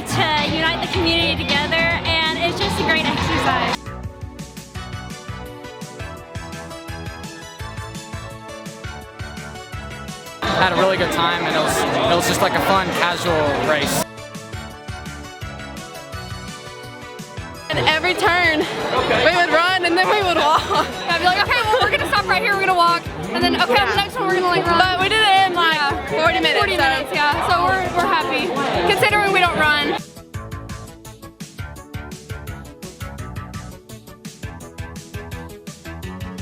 way to unite the community together, and it's just a great exercise. Had a really good time, and it was just like a fun, casual race. And every turn, we would run and then we would walk. I'd be like, okay, well, we're gonna stop right here, we're gonna walk, and then okay, the next one we're gonna like run. But we did it in like 40 minutes. 40 minutes, yeah. So we're happy, considering we don't run.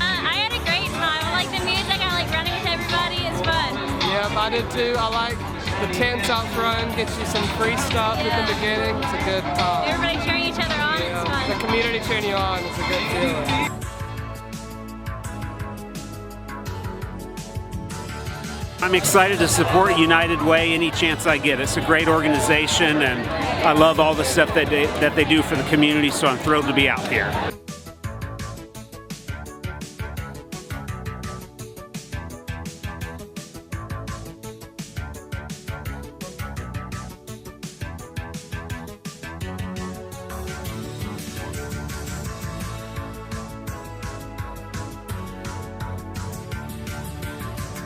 I had a great time. I like the music. I like running with everybody. It's fun. Yep, I did too. I like the tents out front. Gets you some free stuff at the beginning. It's a good time. Everybody cheering each other on. It's fun. The community cheering you on. It's a good feeling. I'm excited to support United Way any chance I get. It's a great organization, and I love all the stuff that they do for the community, so I'm thrilled to be out here.